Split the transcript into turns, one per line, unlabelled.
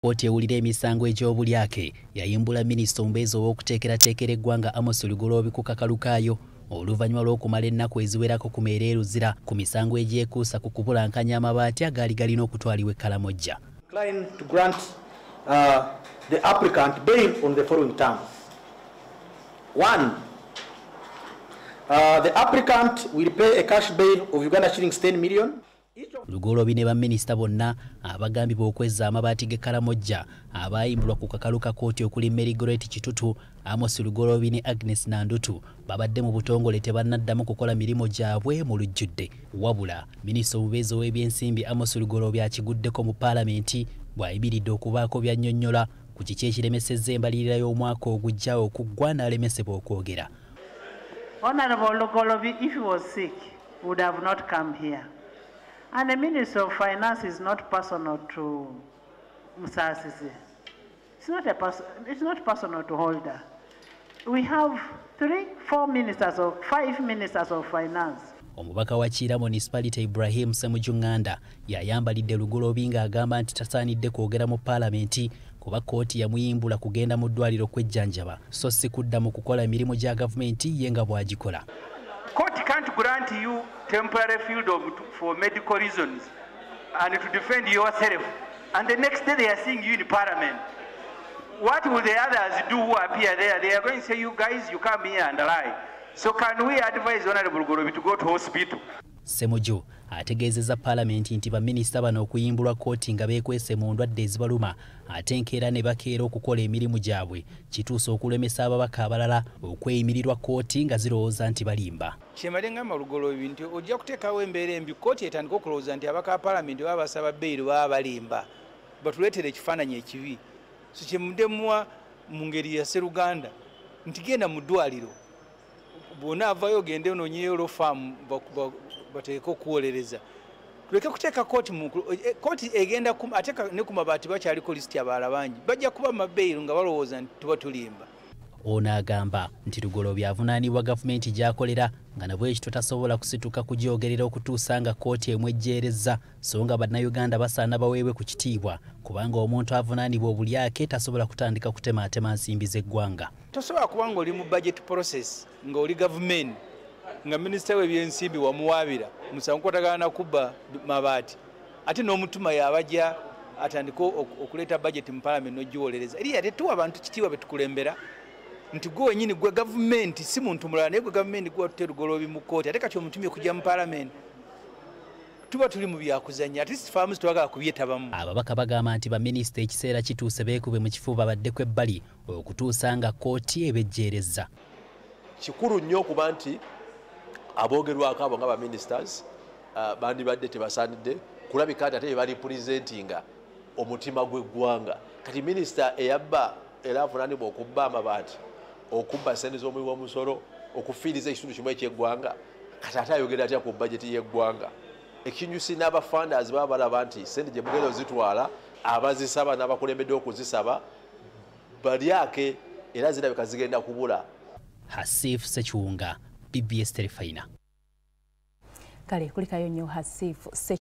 Kkooti ewulira emisango egy'obulyake yayimbula minisita omubeezi ow'okuteekerateekera eggwanga Amos Lugoloobi ku kakalu kaayo oluvannyuma lw'okumala ennaku eziwerako ku meera eruzira ku misango egyekuusa ku kubulankanya amabaati agaali galina okutwalibwa e Kalamojja.
To grant the applicant bail on the following terms. 1. The applicant will pay a cash bail of Uganda shillings 10 million.
Lugoloobi ne baminisita bonna abagambibwa okwezza amabaati g'e Kalamojja abaayimbulwa ku kakalu ka kkooti okuli Mary Goretti Kitutu, Amos Lugoloobi ne Agnes Nandutu babadde mu butongole tebannaddamu kukola mirimu gyabwe mu lujjudde. Wabula minisita omubeezi ow'ebyensimbi Amos Lugoloobi akiguddeko mu Palamenti bw'ayimiridde okubaako by'annyonnyola ku kiki ekiremesezza embalirira y'omwaka ogujja okuggwa n'alemesebwa okwogera.
Honorable Lugoloobi, if he was sick, would have not come here. And the Minister of Finance is not personal to Musasisi. It's not personal to Holder. We have 5 ministers of finance.
Omubaka wa Kira Municipality Ibrahim Ssemujju yayambalidde Lugoloobi ng'agamba nti tasaanidde kwogera mu Palamenti kuba kkooti yamuyimbula kugenda mu ddwaliro kwejjanjaba so si kudda mu kukola emirimu gya gavumenti ye nga bw'agikola.
Court can't grant you temporary freedom for medical reasons and to defend yourself, and the next day they are seeing you in Parliament. What will the others do who appear there? They are going to say, you guys, you come here and lie. So can we advise Honorable Lugoloobi to go to hospital?
Ssemujju ategeezezza Palamenti nti baminisita bano okuyimbulwa kkooti nga beekwese mu ndwadde ezibaluma ate enkeera ne bakeera okukola emirimu gyabwe kituusa okulemesa ababaka abalala okweyimirirwa kkooti nga zirowooza nti balimba.
Kyemale ngamba Lugoloobi nti ojja kuteekawo embeera embi kkooti etandika okulowooza nti abaka Palamenti baba basaba bbeeri baba balimba batuleetere ekifaananyi ekibi. So kyemudemuwa mu ngeri ya Sseruganda nti genda mu ddwaliro bw'ona avayo ogende onoonyeyo lofaamu bateeke okuwolereza. Tuleke kuteeka kkooti egenda ate ne ku mabaati bakyaliko lisiti abalala bangi bajja kuba mabbeeyi nga balowooza nti tuba tulimba.
Ono agamba nti Lugoloobi avunaanibwa gavumenti gy'akolera nga nabwe ekyo tasobola kusituka kugyogerera okutuusa nga kkooti emwejjeerezza so nga bannayuganda basaana baweebwe ku kitiibwa kubanga omuntu avunaanibwa obulyake tasobola kutandika kutemaatema nsimbi z'eggwanga.
Tosobola kuba ng'oli mu budget process ng'oli gavumenti nga minisita w'ebyensimbi wamuwaabira musango kwatagana kubba mabaati ate n'omutuma yabajja atandika okuleeta budget mu Parliament n'ogiwolereza. Eriya tetuwa abantu kitiibwa betukulembera nti gwe wenyini gwe gavumenti si muntu mulala naye gwe gavumenti gwe watute Lugoloobi mu kkooti ate kati omutumye kujja mu Parliament tuba tuli mu byakuzanya ate sifaamu zitwagala kubyetabamu.
Ababaka bagamba nti baminisita ekiseera kituuse beekube mu kifuba baddeko ebbali okutuusa nga kkooti ebejjeerezza.
Kikulu nnyo okuba nti aboogerwako abo nga baministers bandibadde tebasaanidde kulabika nti ate bali presentinga omutima gw'eggwanga. Kati minisita eyabba era avunaanibwa okubba amabaati okubba ssente z'omuwi w'omusolo okufiiriza ekitundu kimu eky'eggwanga kati ate ayogera atya ku bajeti y'eggwanga. Ekinyusi n'abafandazi baba balaba nti ssente gye mugenda ozitwala abazisaba n'abakulembedde okuzisaba balyake era zirabika zigenda kubula.
Hasif Sekiwunga, BBS Terefayina.
Kale kulikayo nnyo Hasif